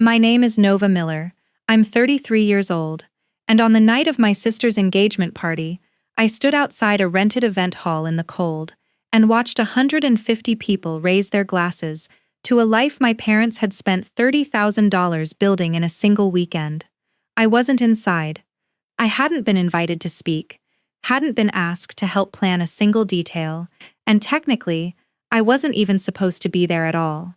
My name is Nova Miller. I'm 33 years old, and on the night of my sister's engagement party, I stood outside a rented event hall in the cold and watched 150 people raise their glasses to a life my parents had spent $30,000 building in a single weekend. I wasn't inside. I hadn't been invited to speak, hadn't been asked to help plan a single detail, and technically, I wasn't even supposed to be there at all.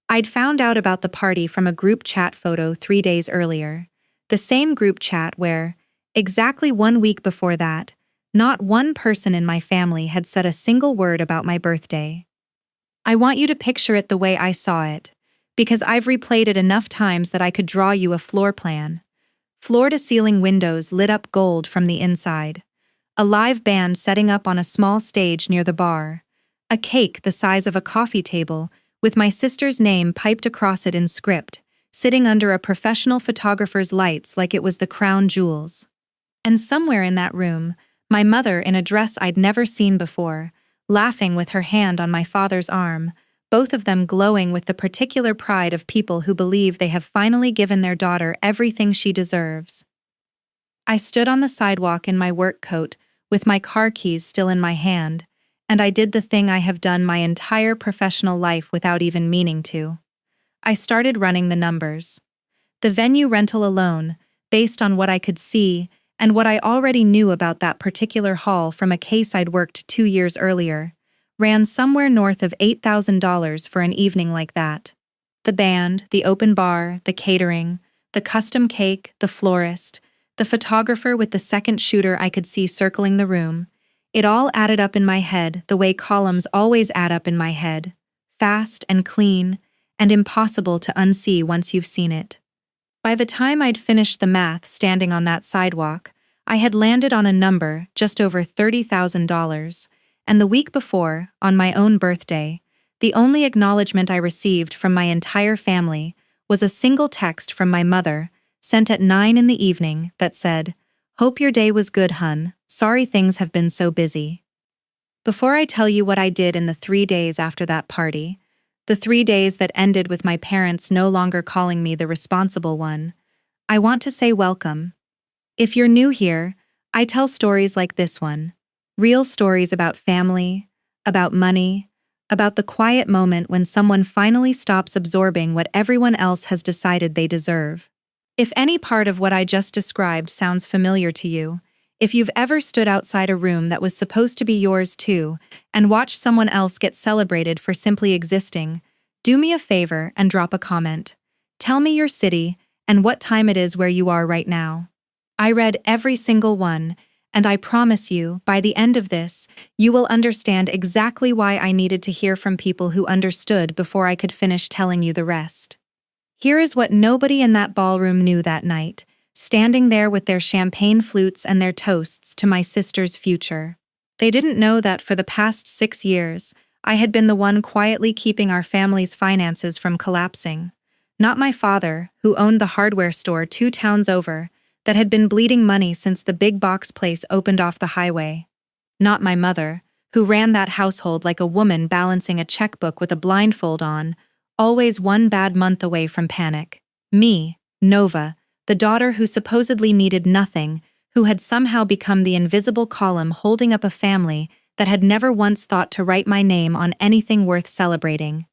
I'd found out about the party from a group chat photo 3 days earlier, the same group chat where, exactly 1 week before that, not one person in my family had said a single word about my birthday. I want you to picture it the way I saw it, because I've replayed it enough times that I could draw you a floor plan. Floor-to-ceiling windows lit up gold from the inside. A live band setting up on a small stage near the bar. A cake the size of a coffee table, with my sister's name piped across it in script, sitting under a professional photographer's lights like it was the crown jewels. And somewhere in that room, my mother in a dress I'd never seen before, laughing with her hand on my father's arm, both of them glowing with the particular pride of people who believe they have finally given their daughter everything she deserves. I stood on the sidewalk in my work coat, with my car keys still in my hand, and I did the thing I have done my entire professional life without even meaning to. I started running the numbers. The venue rental alone, based on what I could see and what I already knew about that particular hall from a case I'd worked 2 years earlier, ran somewhere north of $8,000 for an evening like that. The band, the open bar, the catering, the custom cake, the florist, the photographer with the second shooter I could see circling the room, it all added up in my head the way columns always add up in my head, fast and clean, and impossible to unsee once you've seen it. By the time I'd finished the math standing on that sidewalk, I had landed on a number just over $30,000, and the week before, on my own birthday, the only acknowledgement I received from my entire family was a single text from my mother, sent at 9 in the evening, that said, "Hope your day was good, hun. Sorry things have been so busy." Before I tell you what I did in the 3 days after that party, the 3 days that ended with my parents no longer calling me the responsible one, I want to say welcome. If you're new here, I tell stories like this one. Real stories about family, about money, about the quiet moment when someone finally stops absorbing what everyone else has decided they deserve. If any part of what I just described sounds familiar to you, if you've ever stood outside a room that was supposed to be yours too, and watched someone else get celebrated for simply existing, do me a favor and drop a comment. Tell me your city and what time it is where you are right now. I read every single one, and I promise you, by the end of this, you will understand exactly why I needed to hear from people who understood before I could finish telling you the rest. Here is what nobody in that ballroom knew that night, standing there with their champagne flutes and their toasts to my sister's future. They didn't know that for the past 6 years, I had been the one quietly keeping our family's finances from collapsing. Not my father, who owned the hardware store 2 towns over, that had been bleeding money since the big box place opened off the highway. Not my mother, who ran that household like a woman balancing a checkbook with a blindfold on, always 1 bad month away from panic. Me, Nova, the daughter who supposedly needed nothing, who had somehow become the invisible column holding up a family that had never once thought to write my name on anything worth celebrating.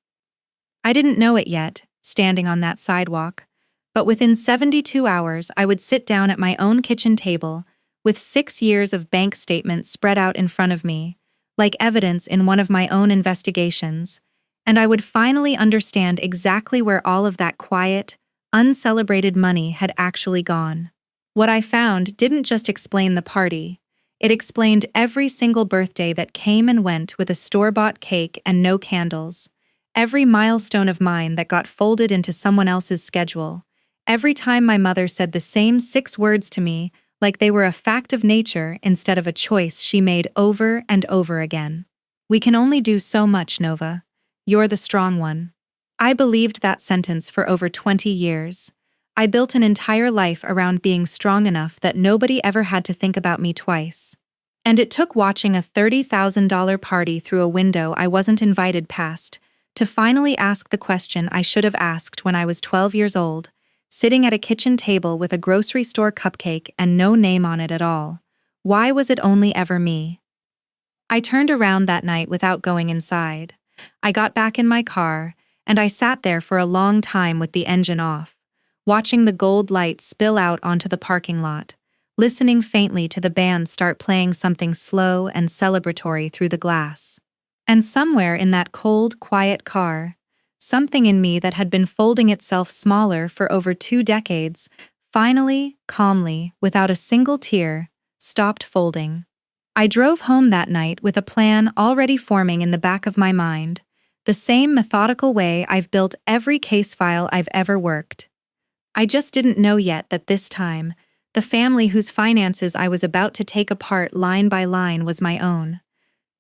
I didn't know it yet, standing on that sidewalk, but within 72 hours I would sit down at my own kitchen table, with 6 years of bank statements spread out in front of me, like evidence in one of my own investigations, and I would finally understand exactly where all of that quiet, uncelebrated money had actually gone. What I found didn't just explain the party, it explained every single birthday that came and went with a store-bought cake and no candles, every milestone of mine that got folded into someone else's schedule, every time my mother said the same 6 words to me like they were a fact of nature instead of a choice she made over and over again. "We can only do so much, Nova. You're the strong one." I believed that sentence for over 20 years. I built an entire life around being strong enough that nobody ever had to think about me twice. And it took watching a $30,000 party through a window I wasn't invited past to finally ask the question I should have asked when I was 12 years old, sitting at a kitchen table with a grocery store cupcake and no name on it at all. Why was it only ever me? I turned around that night without going inside. I got back in my car, and I sat there for a long time with the engine off, watching the gold light spill out onto the parking lot, listening faintly to the band start playing something slow and celebratory through the glass. And somewhere in that cold, quiet car, something in me that had been folding itself smaller for over 2 decades, finally, calmly, without a single tear, stopped folding. I drove home that night with a plan already forming in the back of my mind, the same methodical way I've built every case file I've ever worked. I just didn't know yet that this time, the family whose finances I was about to take apart line by line was my own.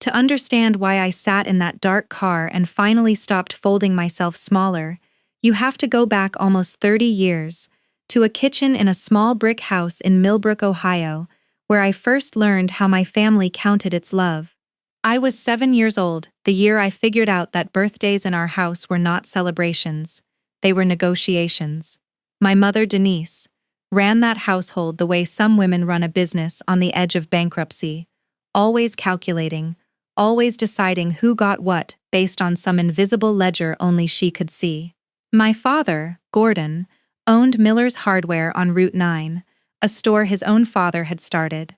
To understand why I sat in that dark car and finally stopped folding myself smaller, you have to go back almost 30 years, to a kitchen in a small brick house in Millbrook, Ohio, where I first learned how my family counted its love. I was 7 years old, the year I figured out that birthdays in our house were not celebrations, they were negotiations. My mother, Denise, ran that household the way some women run a business on the edge of bankruptcy, always calculating, always deciding who got what based on some invisible ledger only she could see. My father, Gordon, owned Miller's Hardware on Route 9, a store his own father had started.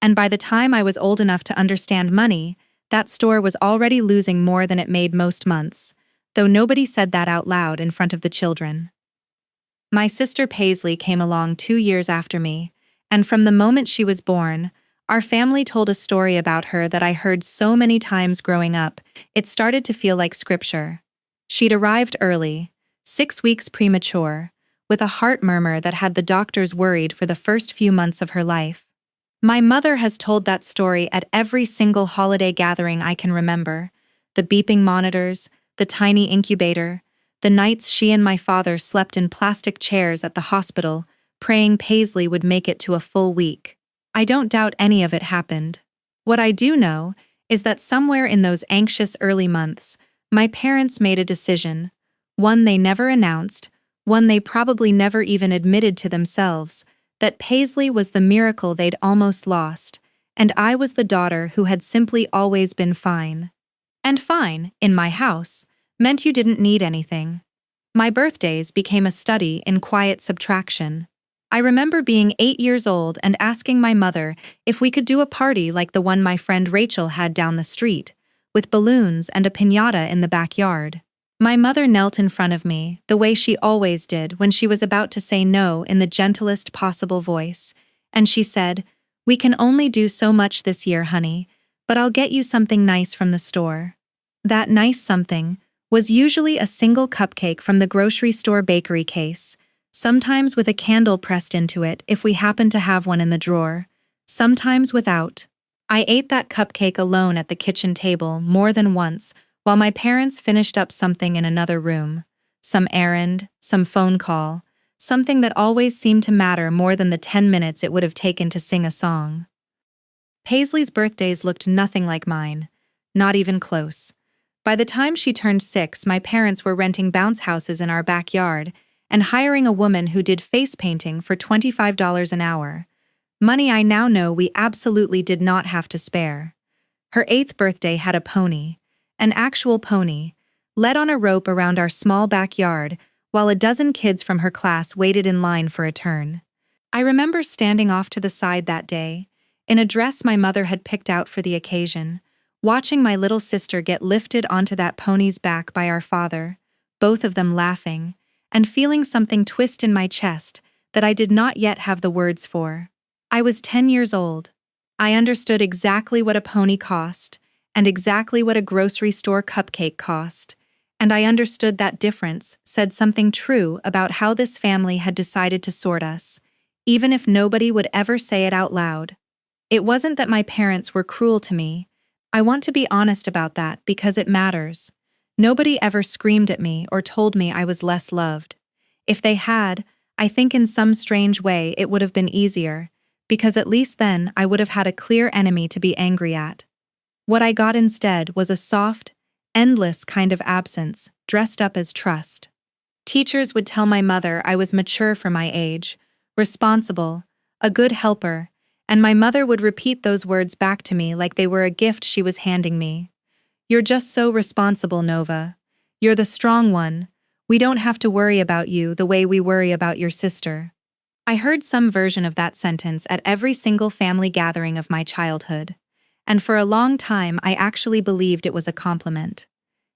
And by the time I was old enough to understand money, that store was already losing more than it made most months, though nobody said that out loud in front of the children. My sister Paisley came along 2 years after me, and from the moment she was born, our family told a story about her that I heard so many times growing up, it started to feel like scripture. She'd arrived early, 6 weeks premature, with a heart murmur that had the doctors worried for the first few months of her life. My mother has told that story at every single holiday gathering I can remember, the beeping monitors, the tiny incubator, the nights she and my father slept in plastic chairs at the hospital, praying Paisley would make it to a full week. I don't doubt any of it happened. What I do know is that somewhere in those anxious early months, my parents made a decision, one they never announced, one they probably never even admitted to themselves, that Paisley was the miracle they'd almost lost, and I was the daughter who had simply always been fine. And fine, in my house, meant you didn't need anything. My birthdays became a study in quiet subtraction. I remember being 8 years old and asking my mother if we could do a party like the one my friend Rachel had down the street, with balloons and a piñata in the backyard. My mother knelt in front of me, the way she always did when she was about to say no in the gentlest possible voice, and she said, "We can only do so much this year, honey, but I'll get you something nice from the store." That nice something was usually a single cupcake from the grocery store bakery case, sometimes with a candle pressed into it if we happened to have one in the drawer, sometimes without. I ate that cupcake alone at the kitchen table more than once, while my parents finished up something in another room, some errand, some phone call, something that always seemed to matter more than the 10 minutes it would have taken to sing a song. Paisley's birthdays looked nothing like mine, not even close. By the time she turned 6, my parents were renting bounce houses in our backyard and hiring a woman who did face painting for $25 an hour, money I now know we absolutely did not have to spare. Her 8th birthday had a pony, an actual pony, led on a rope around our small backyard while a dozen kids from her class waited in line for a turn. I remember standing off to the side that day, in a dress my mother had picked out for the occasion, watching my little sister get lifted onto that pony's back by our father, both of them laughing, and feeling something twist in my chest that I did not yet have the words for. I was 10 years old. I understood exactly what a pony cost, and exactly what a grocery store cupcake cost, and I understood that difference said something true about how this family had decided to sort us, even if nobody would ever say it out loud. It wasn't that my parents were cruel to me. I want to be honest about that because it matters. Nobody ever screamed at me or told me I was less loved. If they had, I think in some strange way it would have been easier, because at least then I would have had a clear enemy to be angry at. What I got instead was a soft, endless kind of absence, dressed up as trust. Teachers would tell my mother I was mature for my age, responsible, a good helper, and my mother would repeat those words back to me like they were a gift she was handing me. "You're just so responsible, Nova. You're the strong one. We don't have to worry about you the way we worry about your sister." I heard some version of that sentence at every single family gathering of my childhood, and for a long time I actually believed it was a compliment.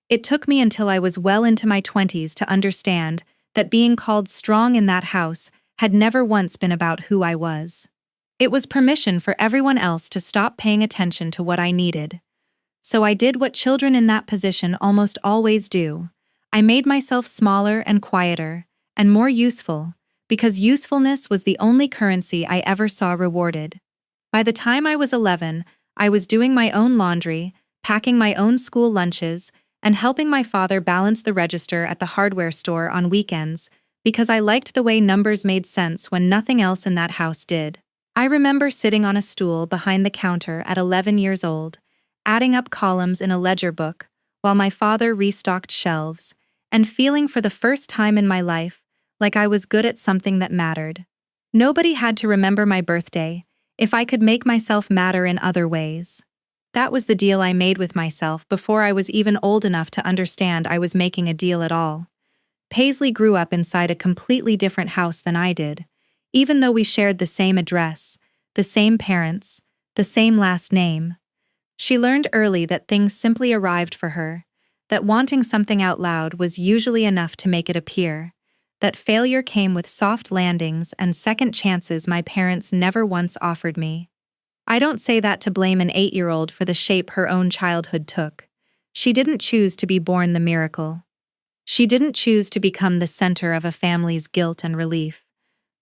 It took me until I was well into my 20s to understand that being called strong in that house had never once been about who I was. It was permission for everyone else to stop paying attention to what I needed. So I did what children in that position almost always do. I made myself smaller and quieter, and more useful, because usefulness was the only currency I ever saw rewarded. By the time I was 11, I was doing my own laundry, packing my own school lunches, and helping my father balance the register at the hardware store on weekends, because I liked the way numbers made sense when nothing else in that house did. I remember sitting on a stool behind the counter at 11 years old, adding up columns in a ledger book, while my father restocked shelves, and feeling for the first time in my life like I was good at something that mattered. Nobody had to remember my birthday if I could make myself matter in other ways. That was the deal I made with myself before I was even old enough to understand I was making a deal at all. Paisley grew up inside a completely different house than I did, even though we shared the same address, the same parents, the same last name. She learned early that things simply arrived for her, that wanting something out loud was usually enough to make it appear, that failure came with soft landings and second chances my parents never once offered me. I don't say that to blame an 8-year-old for the shape her own childhood took. She didn't choose to be born the miracle. She didn't choose to become the center of a family's guilt and relief.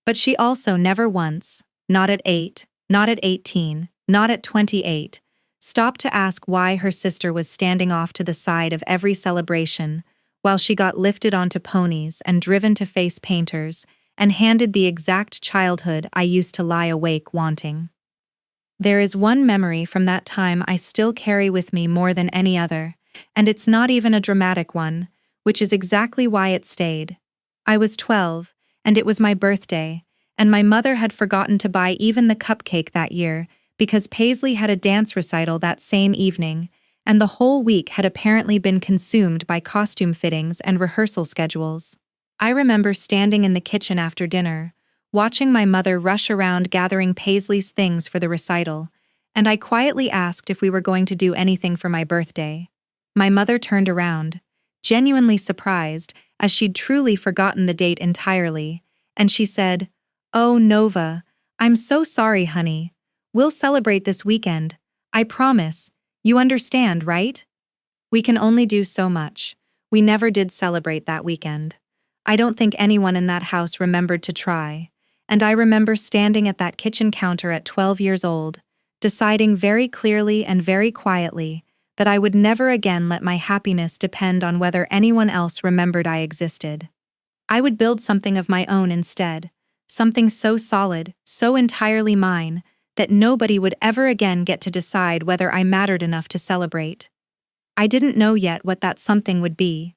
But she also never once, not at 8, not at 18, not at 28, stopped to ask why her sister was standing off to the side of every celebration, while she got lifted onto ponies and driven to face painters, and handed the exact childhood I used to lie awake wanting. There is one memory from that time I still carry with me more than any other, and it's not even a dramatic one, which is exactly why it stayed. I was 12, and it was my birthday, and my mother had forgotten to buy even the cupcake that year because Paisley had a dance recital that same evening, and the whole week had apparently been consumed by costume fittings and rehearsal schedules. I remember standing in the kitchen after dinner, watching my mother rush around gathering Paisley's things for the recital, and I quietly asked if we were going to do anything for my birthday. My mother turned around, genuinely surprised, as she'd truly forgotten the date entirely, and she said, "Oh, Nova, I'm so sorry, honey. We'll celebrate this weekend. I promise. You understand, right?" We can only do so much. We never did celebrate that weekend. I don't think anyone in that house remembered to try. And I remember standing at that kitchen counter at 12 years old, deciding very clearly and very quietly that I would never again let my happiness depend on whether anyone else remembered I existed. I would build something of my own instead, something so solid, so entirely mine, that nobody would ever again get to decide whether I mattered enough to celebrate. I didn't know yet what that something would be.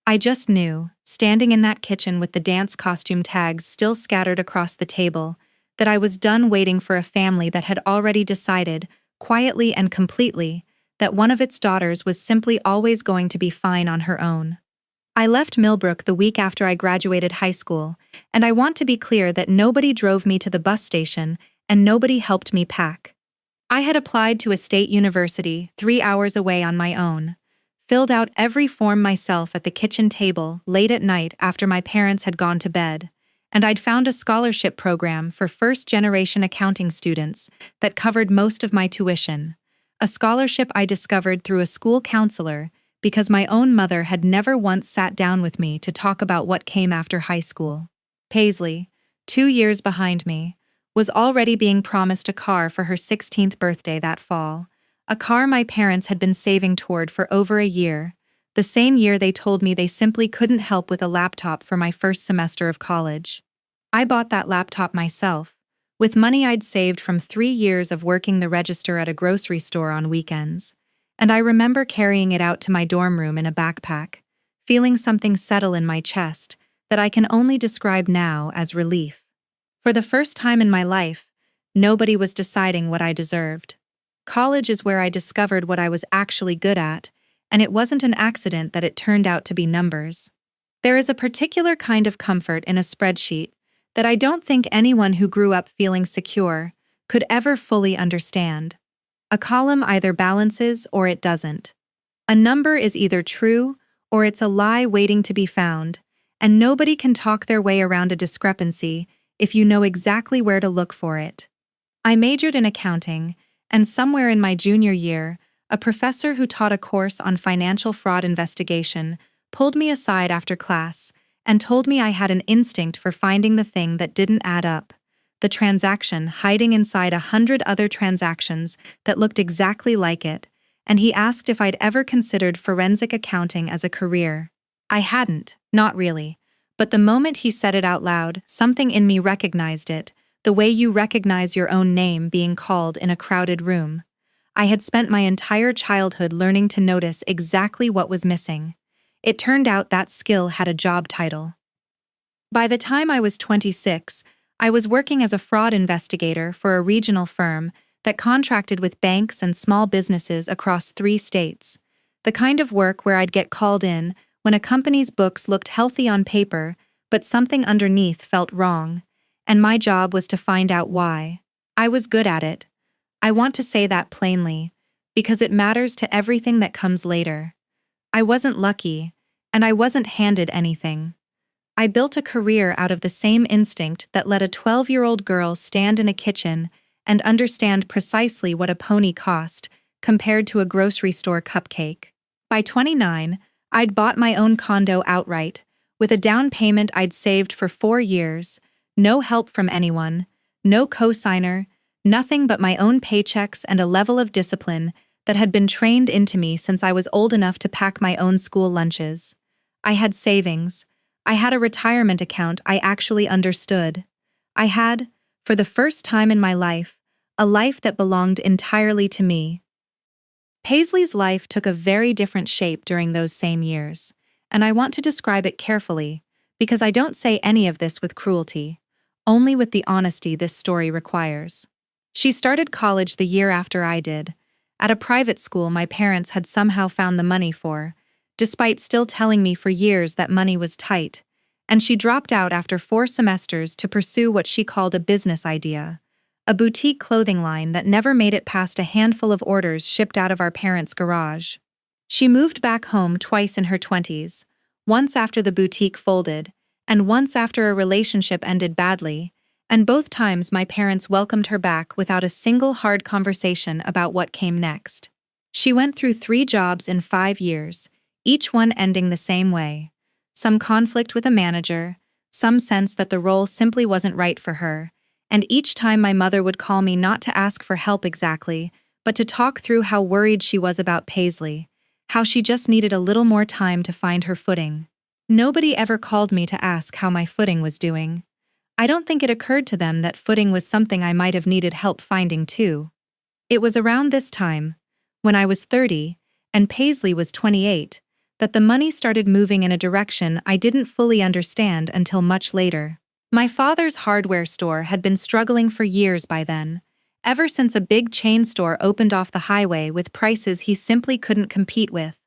I just knew, standing in that kitchen with the dance costume tags still scattered across the table, that I was done waiting for a family that had already decided, quietly and completely, that one of its daughters was simply always going to be fine on her own. I left Millbrook the week after I graduated high school, and I want to be clear that nobody drove me to the bus station and nobody helped me pack. I had applied to a state university 3 hours away on my own, filled out every form myself at the kitchen table late at night after my parents had gone to bed, and I'd found a scholarship program for first-generation accounting students that covered most of my tuition, a scholarship I discovered through a school counselor because my own mother had never once sat down with me to talk about what came after high school. Paisley, 2 years behind me, was already being promised a car for her 16th birthday that fall, a car my parents had been saving toward for over a year, the same year they told me they simply couldn't help with a laptop for my first semester of college. I bought that laptop myself, with money I'd saved from 3 years of working the register at a grocery store on weekends, and I remember carrying it out to my dorm room in a backpack, feeling something settle in my chest, that I can only describe now as relief. For the first time in my life, nobody was deciding what I deserved. College is where I discovered what I was actually good at, and it wasn't an accident that it turned out to be numbers. There is a particular kind of comfort in a spreadsheet that I don't think anyone who grew up feeling secure could ever fully understand. A column either balances or it doesn't. A number is either true or it's a lie waiting to be found, and nobody can talk their way around a discrepancy if you know exactly where to look for it. I majored in accounting, and somewhere in my junior year, a professor who taught a course on financial fraud investigation pulled me aside after class and told me I had an instinct for finding the thing that didn't add up, the transaction hiding inside 100 other transactions that looked exactly like it, and he asked if I'd ever considered forensic accounting as a career. I hadn't, not really, but the moment he said it out loud, something in me recognized it, the way you recognize your own name being called in a crowded room. I had spent my entire childhood learning to notice exactly what was missing. It turned out that skill had a job title. By the time I was 26, I was working as a fraud investigator for a regional firm that contracted with banks and small businesses across 3 states. The kind of work where I'd get called in when a company's books looked healthy on paper, but something underneath felt wrong, and my job was to find out why. I was good at it. I want to say that plainly, because it matters to everything that comes later. I wasn't lucky, and I wasn't handed anything. I built a career out of the same instinct that let a 12-year-old girl stand in a kitchen and understand precisely what a pony cost compared to a grocery store cupcake. By 29, I'd bought my own condo outright, with a down payment I'd saved for 4 years, no help from anyone, no cosigner, nothing but my own paychecks and a level of discipline that had been trained into me since I was old enough to pack my own school lunches. I had savings. I had a retirement account I actually understood. I had, for the first time in my life, a life that belonged entirely to me. Paisley's life took a very different shape during those same years, and I want to describe it carefully, because I don't say any of this with cruelty, only with the honesty this story requires. She started college the year after I did, at a private school my parents had somehow found the money for, despite still telling me for years that money was tight, and she dropped out after 4 semesters to pursue what she called a business idea, a boutique clothing line that never made it past a handful of orders shipped out of our parents' garage. She moved back home twice in her 20s, once after the boutique folded, and once after a relationship ended badly, and both times my parents welcomed her back without a single hard conversation about what came next. She went through 3 jobs in 5 years, each one ending the same way. Some conflict with a manager, some sense that the role simply wasn't right for her, and each time my mother would call me not to ask for help exactly, but to talk through how worried she was about Paisley, how she just needed a little more time to find her footing. Nobody ever called me to ask how my footing was doing. I don't think it occurred to them that footing was something I might have needed help finding too. It was around this time, when I was 30 and Paisley was 28, that the money started moving in a direction I didn't fully understand until much later. My father's hardware store had been struggling for years by then, ever since a big chain store opened off the highway with prices he simply couldn't compete with.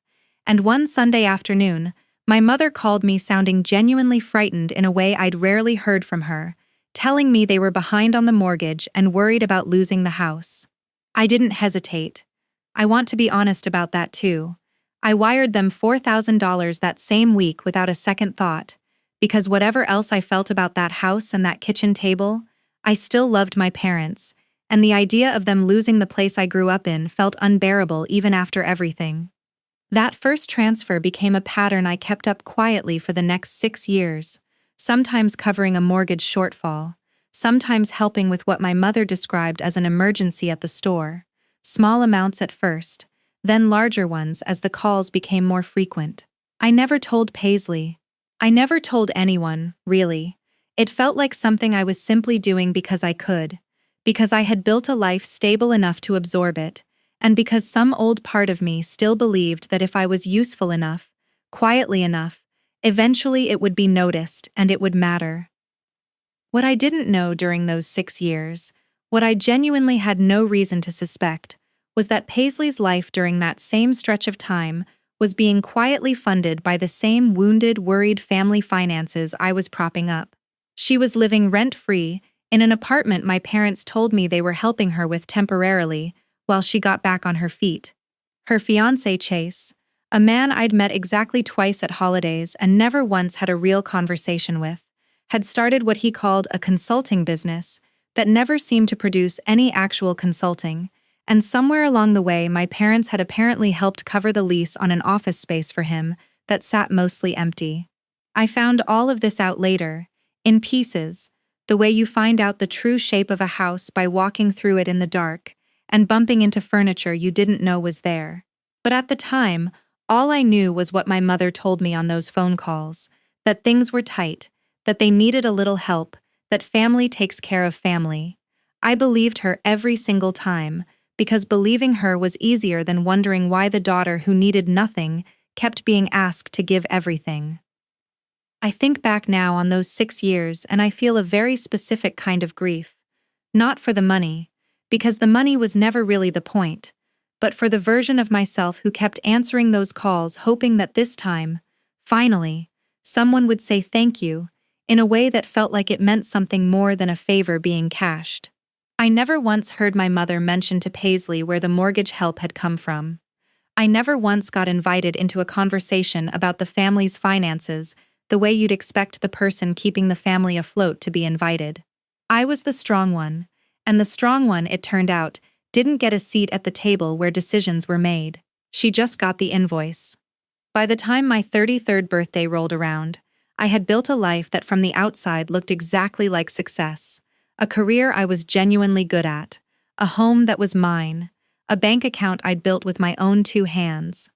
And one Sunday afternoon, my mother called me sounding genuinely frightened in a way I'd rarely heard from her, telling me they were behind on the mortgage and worried about losing the house. I didn't hesitate. I want to be honest about that too. I wired them $4,000 that same week without a second thought, because whatever else I felt about that house and that kitchen table, I still loved my parents, and the idea of them losing the place I grew up in felt unbearable even after everything. That first transfer became a pattern I kept up quietly for the next 6 years, sometimes covering a mortgage shortfall, sometimes helping with what my mother described as an emergency at the store, small amounts at first, then larger ones as the calls became more frequent. I never told Paisley. I never told anyone, really. It felt like something I was simply doing because I could, because I had built a life stable enough to absorb it, and because some old part of me still believed that if I was useful enough, quietly enough, Eventually it would be noticed and it would matter. What I didn't know during those 6 years, what I genuinely had no reason to suspect, was that Paisley's life during that same stretch of time was being quietly funded by the same wounded, worried family finances I was propping up. She was living rent-free in an apartment my parents told me they were helping her with temporarily while she got back on her feet. Her fiancé Chase, a man I'd met exactly twice at holidays and never once had a real conversation with, had started what he called a consulting business that never seemed to produce any actual consulting, and somewhere along the way my parents had apparently helped cover the lease on an office space for him that sat mostly empty. I found all of this out later, in pieces, the way you find out the true shape of a house by walking through it in the dark and bumping into furniture you didn't know was there. But at the time, all I knew was what my mother told me on those phone calls, that things were tight, that they needed a little help, that family takes care of family. I believed her every single time, because believing her was easier than wondering why the daughter who needed nothing kept being asked to give everything. I think back now on those 6 years and I feel a very specific kind of grief. Not for the money, because the money was never really the point, but for the version of myself who kept answering those calls hoping that this time, finally, someone would say thank you, in a way that felt like it meant something more than a favor being cashed. I never once heard my mother mention to Paisley where the mortgage help had come from. I never once got invited into a conversation about the family's finances the way you'd expect the person keeping the family afloat to be invited. I was the strong one, and the strong one, it turned out, didn't get a seat at the table where decisions were made. She just got the invoice. By the time my 33rd birthday rolled around, I had built a life that from the outside looked exactly like success, a career I was genuinely good at, a home that was mine, a bank account I'd built with my own 2 hands.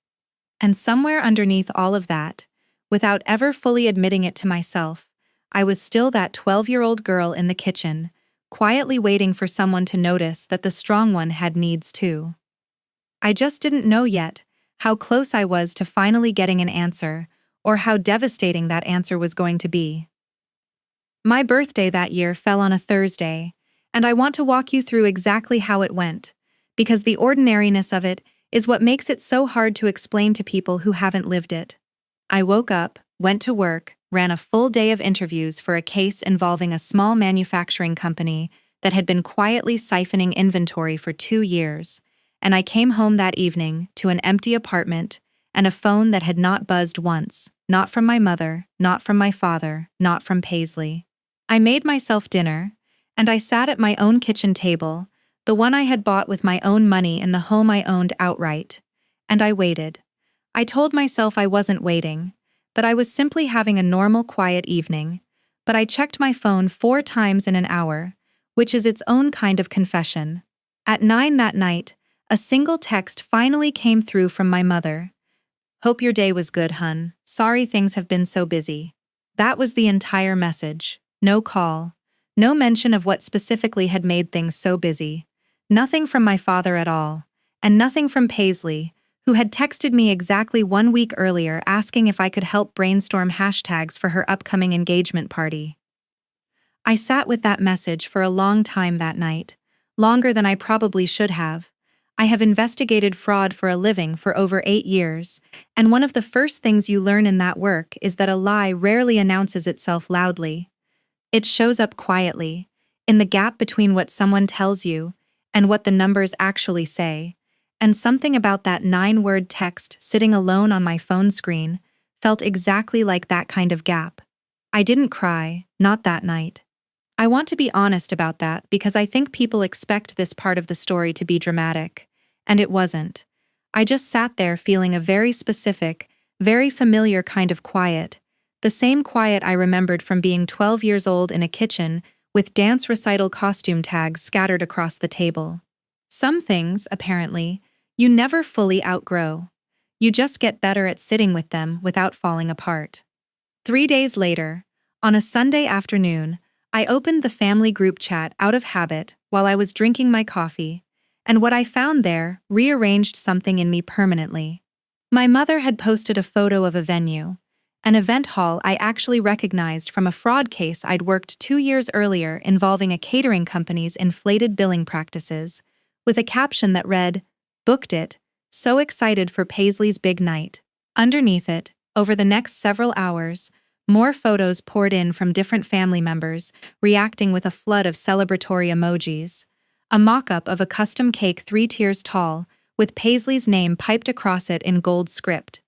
And somewhere underneath all of that, without ever fully admitting it to myself, I was still that 12-year-old girl in the kitchen, quietly waiting for someone to notice that the strong one had needs too. I just didn't know yet how close I was to finally getting an answer, or how devastating that answer was going to be. My birthday that year fell on a Thursday, and I want to walk you through exactly how it went, because the ordinariness of it is what makes it so hard to explain to people who haven't lived it. I woke up, went to work, ran a full day of interviews for a case involving a small manufacturing company that had been quietly siphoning inventory for 2 years, and I came home that evening to an empty apartment and a phone that had not buzzed once, not from my mother, not from my father, not from Paisley. I made myself dinner, and I sat at my own kitchen table, the one I had bought with my own money in the home I owned outright, and I waited. I told myself I wasn't waiting, that I was simply having a normal quiet evening, but I checked my phone 4 times in an hour, which is its own kind of confession. At 9 that night, a single text finally came through from my mother. "Hope your day was good, hun. Sorry things have been so busy." That was the entire message. No call. No mention of what specifically had made things so busy. Nothing from my father at all. And nothing from Paisley, who had texted me exactly 1 week earlier asking if I could help brainstorm hashtags for her upcoming engagement party. I sat with that message for a long time that night, longer than I probably should have. I have investigated fraud for a living for over 8 years, and one of the first things you learn in that work is that a lie rarely announces itself loudly. It shows up quietly, in the gap between what someone tells you and what the numbers actually say, and something about that 9-word text sitting alone on my phone screen felt exactly like that kind of gap. I didn't cry, not that night. I want to be honest about that because I think people expect this part of the story to be dramatic, and it wasn't. I just sat there feeling a very specific, very familiar kind of quiet, the same quiet I remembered from being 12 years old in a kitchen with dance recital costume tags scattered across the table. Some things, apparently, you never fully outgrow. You just get better at sitting with them without falling apart. 3 days later, on a Sunday afternoon, I opened the family group chat out of habit while I was drinking my coffee, and what I found there rearranged something in me permanently. My mother had posted a photo of a venue, An event hall I actually recognized from a fraud case I'd worked 2 years earlier involving a catering company's inflated billing practices, with a caption that read, "Booked it, so excited for Paisley's big night." Underneath it, over the next several hours, more photos poured in from different family members, reacting with a flood of celebratory emojis. A mock-up of a custom cake 3 tiers tall, with Paisley's name piped across it in gold script.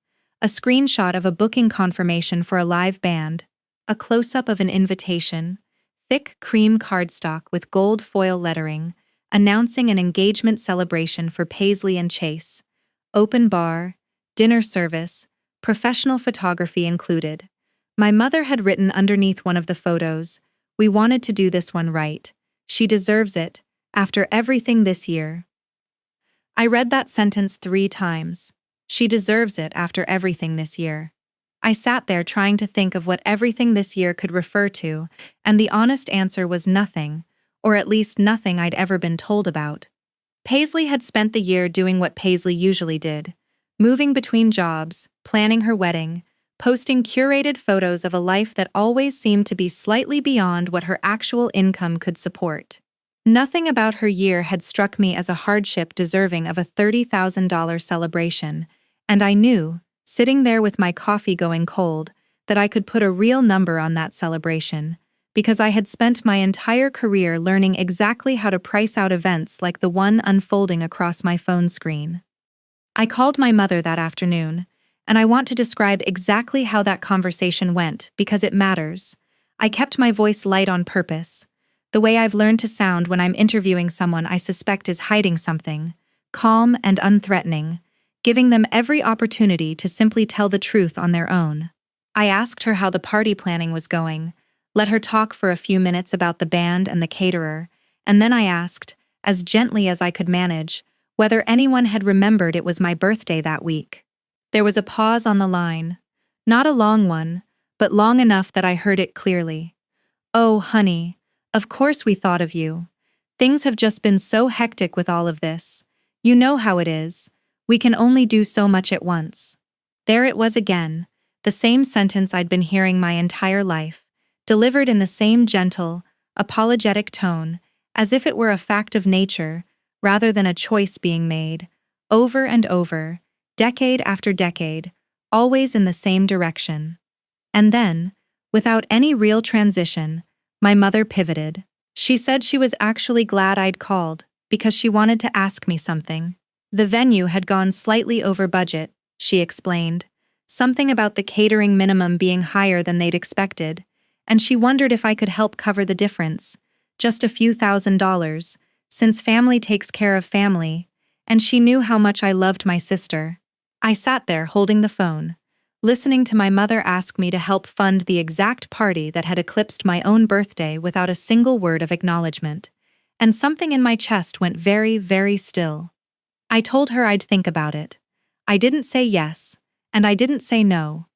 A screenshot of a booking confirmation for a live band. A close-up of an invitation. Thick cream cardstock with gold foil lettering, announcing an engagement celebration for Paisley and Chase. Open bar, dinner service, professional photography included. My mother had written underneath one of the photos, "We wanted to do this one right. She deserves it, after everything this year." I read that sentence 3 times. She deserves it after everything this year. I sat there trying to think of what everything this year could refer to, and the honest answer was nothing, or at least nothing I'd ever been told about. Paisley had spent the year doing what Paisley usually did, moving between jobs, planning her wedding, posting curated photos of a life that always seemed to be slightly beyond what her actual income could support. Nothing about her year had struck me as a hardship deserving of a $30,000 celebration, and I knew, sitting there with my coffee going cold, that I could put a real number on that celebration, because I had spent my entire career learning exactly how to price out events like the one unfolding across my phone screen. I called my mother that afternoon, and I want to describe exactly how that conversation went because it matters. I kept my voice light on purpose, the way I've learned to sound when I'm interviewing someone I suspect is hiding something, calm and unthreatening, giving them every opportunity to simply tell the truth on their own. I asked her how the party planning was going, let her talk for a few minutes about the band and the caterer, and then I asked, as gently as I could manage, whether anyone had remembered it was my birthday that week. There was a pause on the line. Not a long one, but long enough that I heard it clearly. "Oh, honey, of course we thought of you. Things have just been so hectic with all of this. You know how it is. We can only do so much at once." There it was again, the same sentence I'd been hearing my entire life, delivered in the same gentle, apologetic tone, as if it were a fact of nature, rather than a choice being made, over and over, decade after decade, always in the same direction. And then, without any real transition, my mother pivoted. She said she was actually glad I'd called, because she wanted to ask me something. The venue had gone slightly over budget, she explained, something about the catering minimum being higher than they'd expected, and she wondered if I could help cover the difference, just a few $1,000s, since family takes care of family, and she knew how much I loved my sister. I sat there holding the phone, listening to my mother ask me to help fund the exact party that had eclipsed my own birthday without a single word of acknowledgement, and something in my chest went very, very still. I told her I'd think about it. I didn't say yes, and I didn't say no.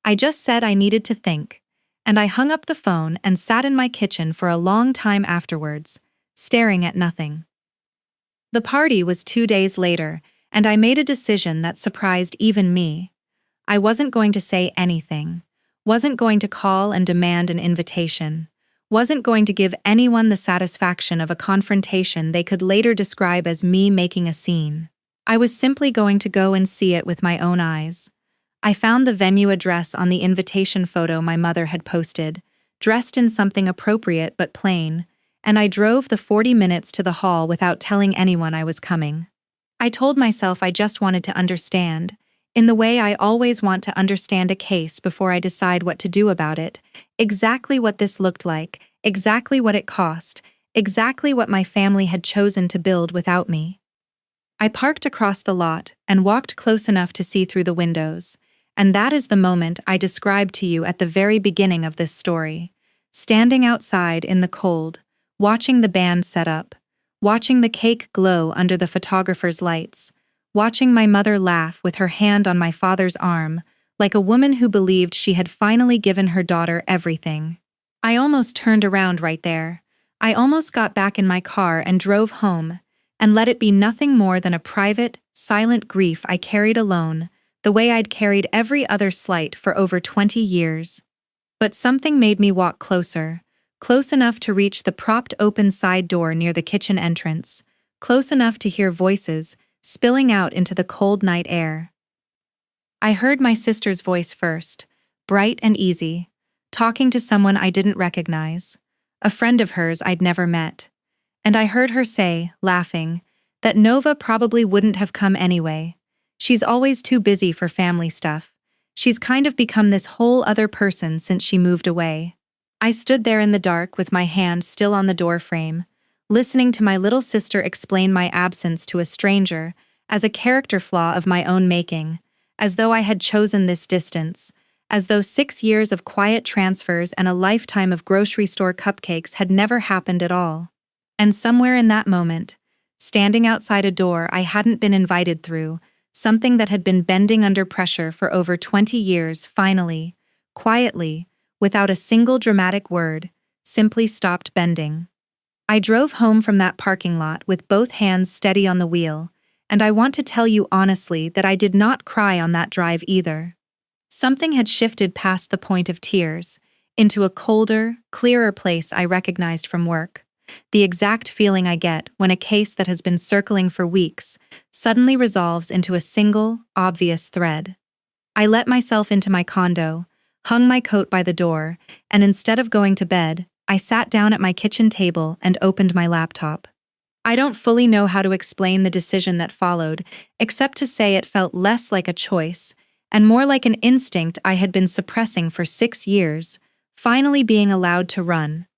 I just said I needed to think, and I hung up the phone and sat in my kitchen for a long time afterwards, staring at nothing. The party was 2 days later, and I made a decision that surprised even me. I wasn't going to say anything, wasn't going to call and demand an invitation, wasn't going to give anyone the satisfaction of a confrontation they could later describe as me making a scene. I was simply going to go and see it with my own eyes. I found the venue address on the invitation photo my mother had posted, dressed in something appropriate but plain, and I drove the 40 minutes to the hall without telling anyone I was coming. I told myself I just wanted to understand, in the way I always want to understand a case before I decide what to do about it, exactly what this looked like, exactly what it cost, exactly what my family had chosen to build without me. I parked across the lot and walked close enough to see through the windows, and that is the moment I described to you at the very beginning of this story, standing outside in the cold, watching the band set up, watching the cake glow under the photographer's lights, watching my mother laugh with her hand on my father's arm, like a woman who believed she had finally given her daughter everything. I almost turned around right there. I almost got back in my car and drove home, and let it be nothing more than a private, silent grief I carried alone, the way I'd carried every other slight for over 20 years. But something made me walk closer, close enough to reach the propped open side door near the kitchen entrance, close enough to hear voices spilling out into the cold night air. I heard my sister's voice first, bright and easy, talking to someone I didn't recognize, a friend of hers I'd never met. And I heard her say, laughing, that Nova probably wouldn't have come anyway. She's always too busy for family stuff. She's kind of become this whole other person since she moved away. I stood there in the dark with my hand still on the door frame, listening to my little sister explain my absence to a stranger as a character flaw of my own making, as though I had chosen this distance, as though 6 years of quiet transfers and a lifetime of grocery store cupcakes had never happened at all. And somewhere in that moment, standing outside a door I hadn't been invited through, something that had been bending under pressure for over 20 years finally, quietly, without a single dramatic word, simply stopped bending. I drove home from that parking lot with both hands steady on the wheel, and I want to tell you honestly that I did not cry on that drive either. Something had shifted past the point of tears, into a colder, clearer place I recognized from work. The exact feeling I get when a case that has been circling for weeks suddenly resolves into a single, obvious thread. I let myself into my condo, hung my coat by the door, and instead of going to bed, I sat down at my kitchen table and opened my laptop. I don't fully know how to explain the decision that followed, except to say it felt less like a choice, and more like an instinct I had been suppressing for 6 years, finally being allowed to run.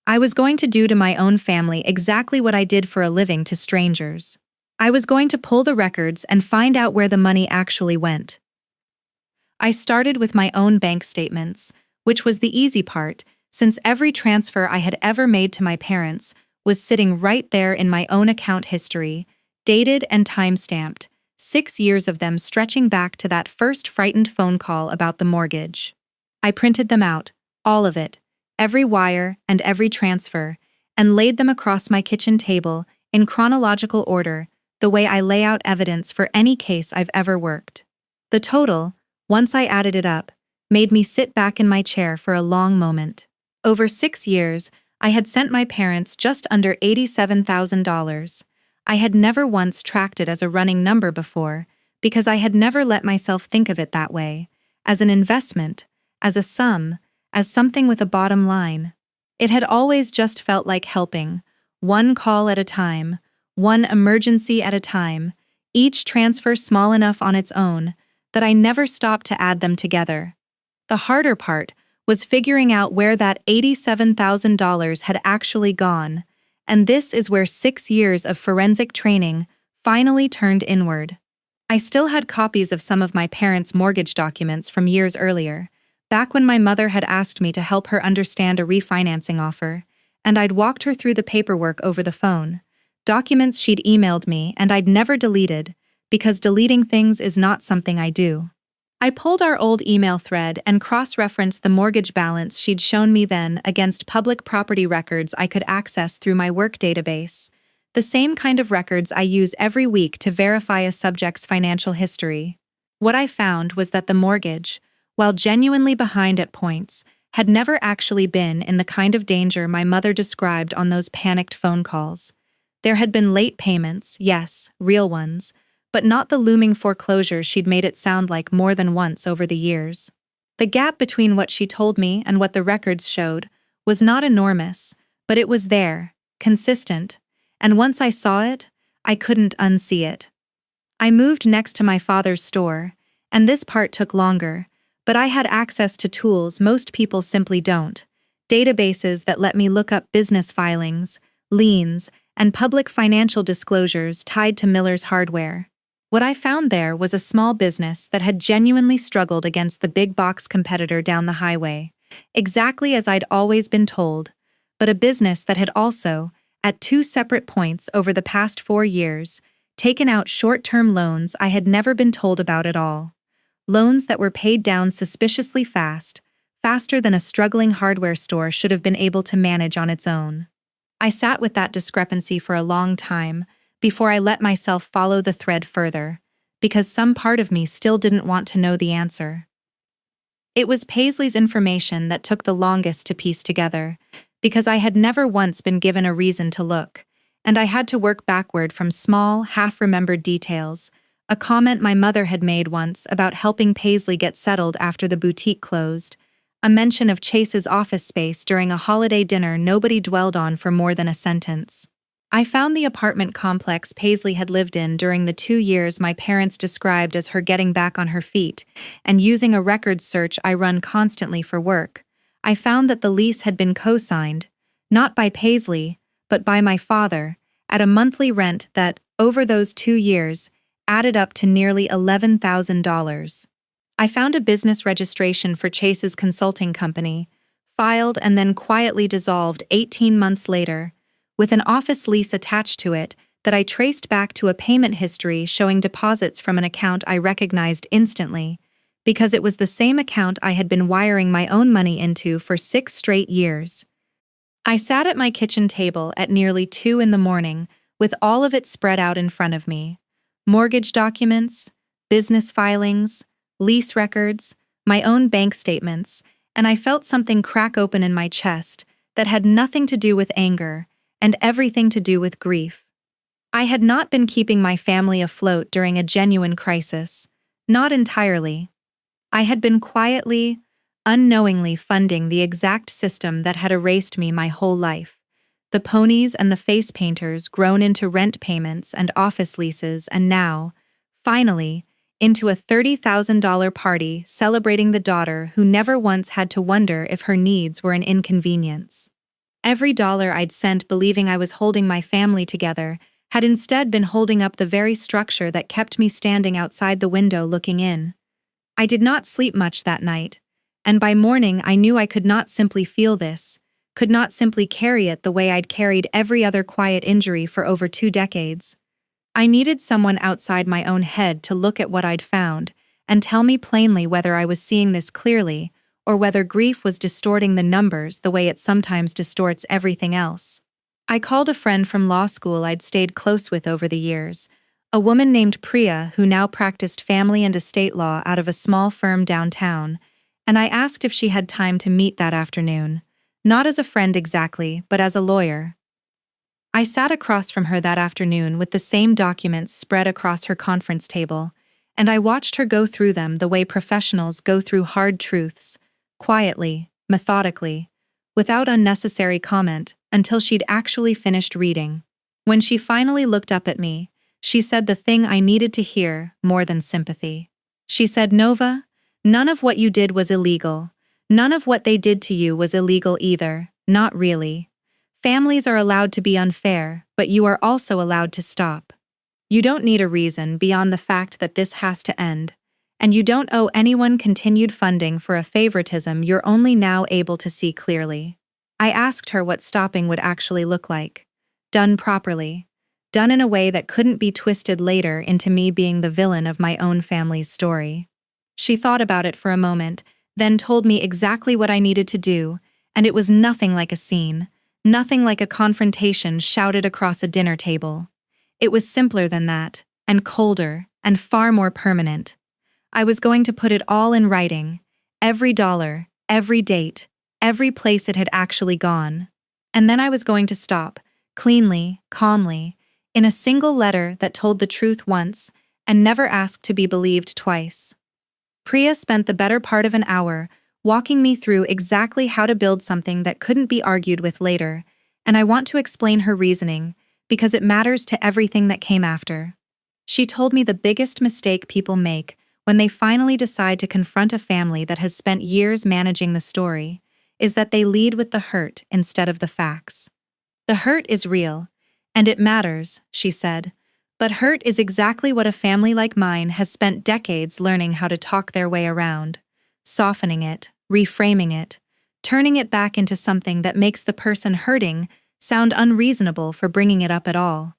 I was going to do to my own family exactly what I did for a living to strangers. I was going to pull the records and find out where the money actually went. I started with my own bank statements, which was the easy part, since every transfer I had ever made to my parents was sitting right there in my own account history, dated and time-stamped, 6 years of them stretching back to that first frightened phone call about the mortgage. I printed them out, all of it, every wire and every transfer, and laid them across my kitchen table in chronological order, the way I lay out evidence for any case I've ever worked. The total, once I added it up, made me sit back in my chair for a long moment. Over 6 years, I had sent my parents just under $87,000. I had never once tracked it as a running number before, because I had never let myself think of it that way, as an investment, as a sum, as something with a bottom line. It had always just felt like helping, one call at a time, one emergency at a time, each transfer small enough on its own that I never stopped to add them together. The harder part was figuring out where that $87,000 had actually gone, and this is where 6 years of forensic training finally turned inward. I still had copies of some of my parents' mortgage documents from years earlier, back when my mother had asked me to help her understand a refinancing offer, and I'd walked her through the paperwork over the phone, documents she'd emailed me and I'd never deleted, because deleting things is not something I do. I pulled our old email thread and cross-referenced the mortgage balance she'd shown me then against public property records I could access through my work database, the same kind of records I use every week to verify a subject's financial history. What I found was that the mortgage, while genuinely behind at points, had never actually been in the kind of danger my mother described on those panicked phone calls. There had been late payments, yes, real ones, but not the looming foreclosure she'd made it sound like more than once over the years. The gap between what she told me and what the records showed was not enormous, but it was there, consistent, and once I saw it, I couldn't unsee it. I moved next to my father's store, and this part took longer, but I had access to tools most people simply don't, databases that let me look up business filings, liens, and public financial disclosures tied to Miller's hardware. What I found there was a small business that had genuinely struggled against the big box competitor down the highway, exactly as I'd always been told, but a business that had also, at 2 separate points over the past 4 years, taken out short-term loans I had never been told about at all. Loans that were paid down suspiciously fast, faster than a struggling hardware store should have been able to manage on its own. I sat with that discrepancy for a long time before I let myself follow the thread further, because some part of me still didn't want to know the answer. It was Paisley's information that took the longest to piece together, because I had never once been given a reason to look, and I had to work backward from small, half-remembered details. A comment my mother had made once about helping Paisley get settled after the boutique closed, a mention of Chase's office space during a holiday dinner nobody dwelled on for more than a sentence. I found the apartment complex Paisley had lived in during the 2 years my parents described as her getting back on her feet, and using a records search I run constantly for work, I found that the lease had been co-signed, not by Paisley, but by my father, at a monthly rent that, over those 2 years, added up to nearly $11,000. I found a business registration for Chase's consulting company, filed and then quietly dissolved 18 months later, with an office lease attached to it that I traced back to a payment history showing deposits from an account I recognized instantly, because it was the same account I had been wiring my own money into for 6 straight years. I sat at my kitchen table at nearly 2 in the morning, with all of it spread out in front of me. Mortgage documents, business filings, lease records, my own bank statements, and I felt something crack open in my chest that had nothing to do with anger and everything to do with grief. I had not been keeping my family afloat during a genuine crisis, not entirely. I had been quietly, unknowingly funding the exact system that had erased me my whole life. The ponies and the face painters grown into rent payments and office leases, and now, finally, into a $30,000 party celebrating the daughter who never once had to wonder if her needs were an inconvenience. Every dollar I'd sent believing I was holding my family together had instead been holding up the very structure that kept me standing outside the window looking in. I did not sleep much that night, and by morning I knew I could not simply feel this, could not simply carry it the way I'd carried every other quiet injury for over 2 decades. I needed someone outside my own head to look at what I'd found and tell me plainly whether I was seeing this clearly or whether grief was distorting the numbers the way it sometimes distorts everything else. I called a friend from law school I'd stayed close with over the years, a woman named Priya who now practiced family and estate law out of a small firm downtown, and I asked if she had time to meet that afternoon, not as a friend exactly, but as a lawyer. I sat across from her that afternoon with the same documents spread across her conference table, and I watched her go through them the way professionals go through hard truths, quietly, methodically, without unnecessary comment, until she'd actually finished reading. When she finally looked up at me, she said the thing I needed to hear more than sympathy. She said, "Nova, none of what you did was illegal. None of what they did to you was illegal either, not really. Families are allowed to be unfair, but you are also allowed to stop. You don't need a reason beyond the fact that this has to end, and you don't owe anyone continued funding for a favoritism you're only now able to see clearly." I asked her what stopping would actually look like. Done properly. Done in a way that couldn't be twisted later into me being the villain of my own family's story. She thought about it for a moment, then told me exactly what I needed to do, and it was nothing like a scene, nothing like a confrontation shouted across a dinner table. It was simpler than that, and colder, and far more permanent. I was going to put it all in writing, every dollar, every date, every place it had actually gone. And then I was going to stop, cleanly, calmly, in a single letter that told the truth once and never asked to be believed twice. Priya spent the better part of an hour walking me through exactly how to build something that couldn't be argued with later, and I want to explain her reasoning because it matters to everything that came after. She told me the biggest mistake people make when they finally decide to confront a family that has spent years managing the story is that they lead with the hurt instead of the facts. The hurt is real, and it matters, she said, but hurt is exactly what a family like mine has spent decades learning how to talk their way around, softening it, reframing it, turning it back into something that makes the person hurting sound unreasonable for bringing it up at all.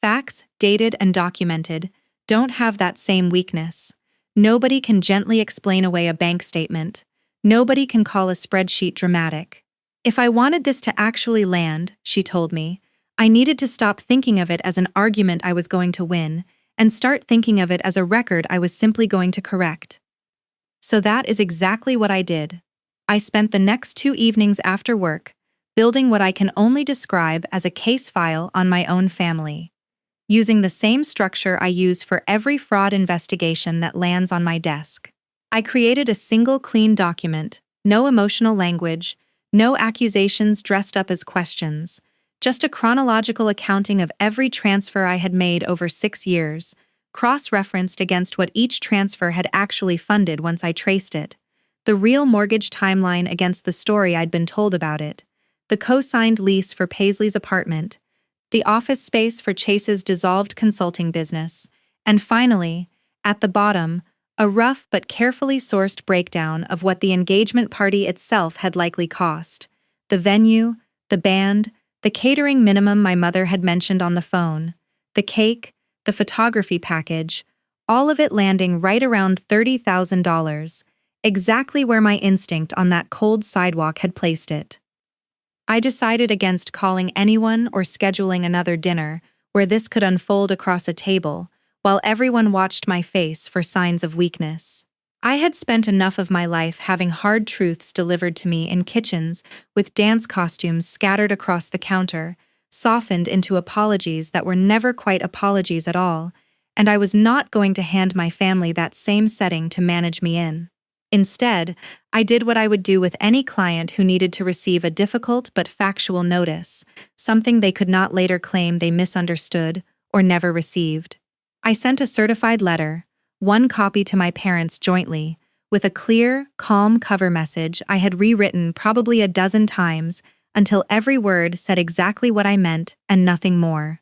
Facts, dated and documented, don't have that same weakness. Nobody can gently explain away a bank statement. Nobody can call a spreadsheet dramatic. If I wanted this to actually land, she told me, I needed to stop thinking of it as an argument I was going to win and start thinking of it as a record I was simply going to correct. So that is exactly what I did. I spent the next 2 evenings after work building what I can only describe as a case file on my own family, using the same structure I use for every fraud investigation that lands on my desk. I created a single clean document, no emotional language, no accusations dressed up as questions, just a chronological accounting of every transfer I had made over 6 years, cross-referenced against what each transfer had actually funded once I traced it, the real mortgage timeline against the story I'd been told about it, the co-signed lease for Paisley's apartment, the office space for Chase's dissolved consulting business, and finally, at the bottom, a rough but carefully sourced breakdown of what the engagement party itself had likely cost, the venue, the band, the catering minimum my mother had mentioned on the phone, the cake, the photography package, all of it landing right around $30,000, exactly where my instinct on that cold sidewalk had placed it. I decided against calling anyone or scheduling another dinner where this could unfold across a table, while everyone watched my face for signs of weakness. I had spent enough of my life having hard truths delivered to me in kitchens with dance costumes scattered across the counter, softened into apologies that were never quite apologies at all, and I was not going to hand my family that same setting to manage me in. Instead, I did what I would do with any client who needed to receive a difficult but factual notice, something they could not later claim they misunderstood or never received. I sent a certified letter, one copy to my parents jointly, with a clear, calm cover message I had rewritten probably a dozen times until every word said exactly what I meant and nothing more.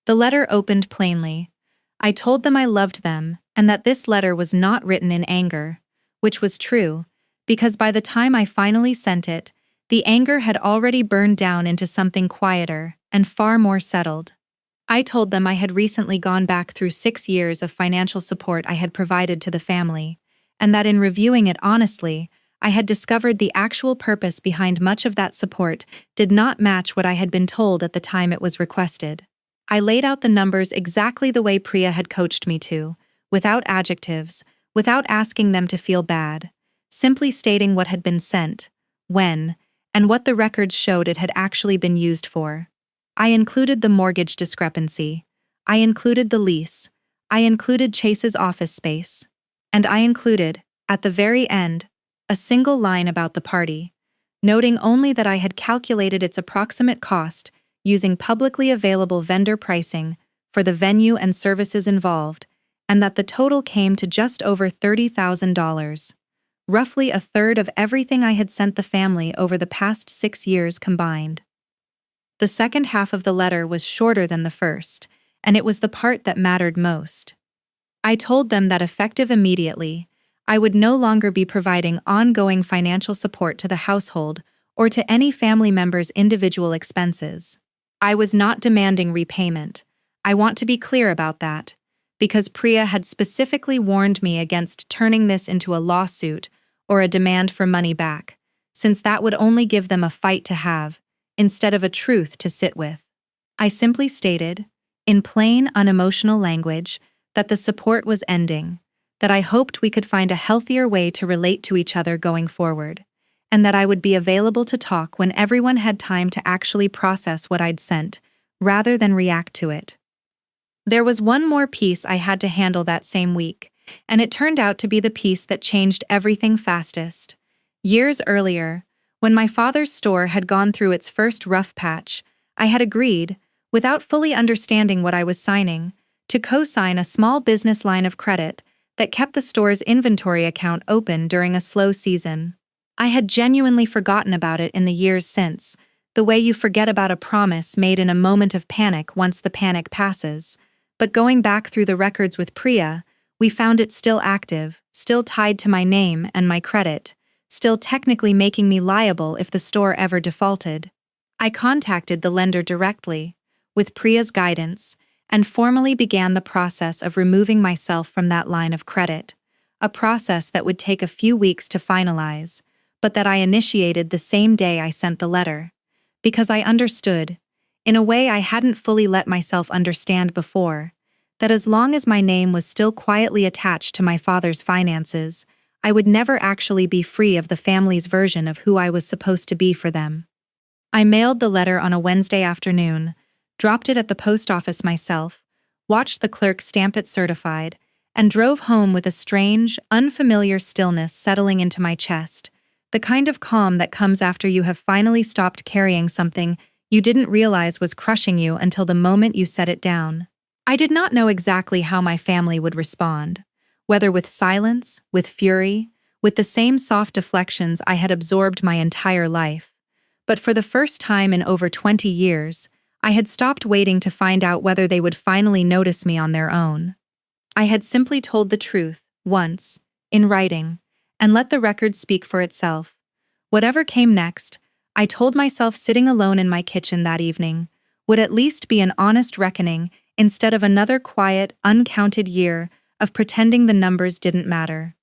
The letter opened plainly. I told them I loved them and that this letter was not written in anger, which was true, because by the time I finally sent it, the anger had already burned down into something quieter and far more settled. I told them I had recently gone back through 6 years of financial support I had provided to the family, and that in reviewing it honestly, I had discovered the actual purpose behind much of that support did not match what I had been told at the time it was requested. I laid out the numbers exactly the way Priya had coached me to, without adjectives, without asking them to feel bad, simply stating what had been sent, when, and what the records showed it had actually been used for. I included the mortgage discrepancy, I included the lease, I included Chase's office space, and I included, at the very end, a single line about the party, noting only that I had calculated its approximate cost using publicly available vendor pricing for the venue and services involved, and that the total came to just over $30,000, roughly a third of everything I had sent the family over the past 6 years combined. The second half of the letter was shorter than the first, and it was the part that mattered most. I told them that effective immediately, I would no longer be providing ongoing financial support to the household or to any family member's individual expenses. I was not demanding repayment. I want to be clear about that, because Priya had specifically warned me against turning this into a lawsuit or a demand for money back, since that would only give them a fight to have, instead of a truth to sit with. I simply stated, in plain, unemotional language, that the support was ending, that I hoped we could find a healthier way to relate to each other going forward, and that I would be available to talk when everyone had time to actually process what I'd sent, rather than react to it. There was one more piece I had to handle that same week, and it turned out to be the piece that changed everything fastest. Years earlier, when my father's store had gone through its first rough patch, I had agreed, without fully understanding what I was signing, to co-sign a small business line of credit that kept the store's inventory account open during a slow season. I had genuinely forgotten about it in the years since, the way you forget about a promise made in a moment of panic once the panic passes. But going back through the records with Priya, we found it still active, still tied to my name and my credit, still technically making me liable if the store ever defaulted. I contacted the lender directly, with Priya's guidance, and formally began the process of removing myself from that line of credit, a process that would take a few weeks to finalize, but that I initiated the same day I sent the letter, because I understood, in a way I hadn't fully let myself understand before, that as long as my name was still quietly attached to my father's finances, I would never actually be free of the family's version of who I was supposed to be for them. I mailed the letter on a Wednesday afternoon, dropped it at the post office myself, watched the clerk stamp it certified, and drove home with a strange, unfamiliar stillness settling into my chest, the kind of calm that comes after you have finally stopped carrying something you didn't realize was crushing you until the moment you set it down. I did not know exactly how my family would respond, whether with silence, with fury, with the same soft deflections I had absorbed my entire life. But for the first time in over 20 years, I had stopped waiting to find out whether they would finally notice me on their own. I had simply told the truth, once, in writing, and let the record speak for itself. Whatever came next, I told myself sitting alone in my kitchen that evening would at least be an honest reckoning instead of another quiet, uncounted year of pretending the numbers didn't matter.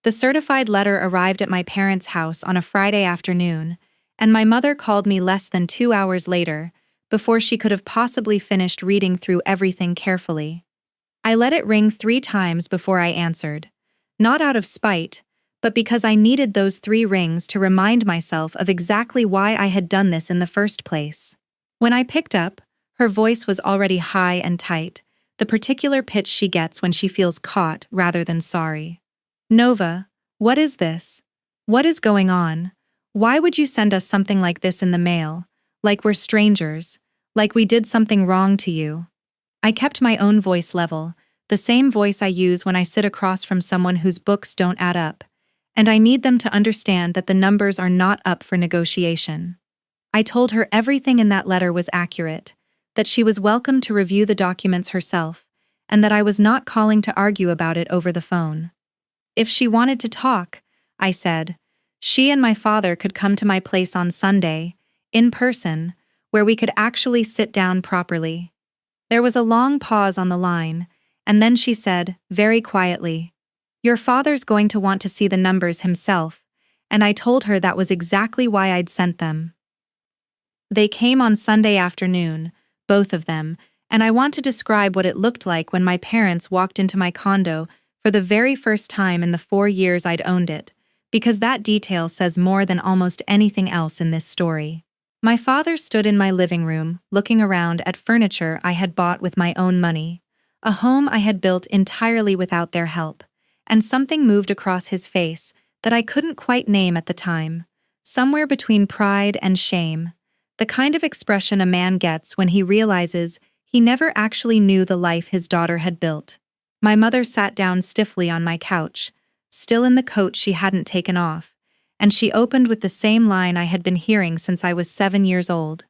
The certified letter arrived at my parents' house on a Friday afternoon, and my mother called me less than 2 hours later, before she could have possibly finished reading through everything carefully. I let it ring 3 times before I answered, not out of spite, but because I needed those 3 rings to remind myself of exactly why I had done this in the first place. When I picked up, her voice was already high and tight, the particular pitch she gets when she feels caught rather than sorry. "Nova, what is this? What is going on? Why would you send us something like this in the mail? Like we're strangers, like we did something wrong to you." I kept my own voice level, the same voice I use when I sit across from someone whose books don't add up, and I need them to understand that the numbers are not up for negotiation. I told her everything in that letter was accurate, that she was welcome to review the documents herself, and that I was not calling to argue about it over the phone. If she wanted to talk, I said, she and my father could come to my place on Sunday, in person, where we could actually sit down properly. There was a long pause on the line, and then she said, very quietly, "Your father's going to want to see the numbers himself," and I told her that was exactly why I'd sent them. They came on Sunday afternoon, both of them, and I want to describe what it looked like when my parents walked into my condo for the very first time in the 4 years I'd owned it, because that detail says more than almost anything else in this story. My father stood in my living room, looking around at furniture I had bought with my own money, a home I had built entirely without their help, and something moved across his face that I couldn't quite name at the time, somewhere between pride and shame, the kind of expression a man gets when he realizes he never actually knew the life his daughter had built. My mother sat down stiffly on my couch, still in the coat she hadn't taken off, and she opened with the same line I had been hearing since I was 7 years old,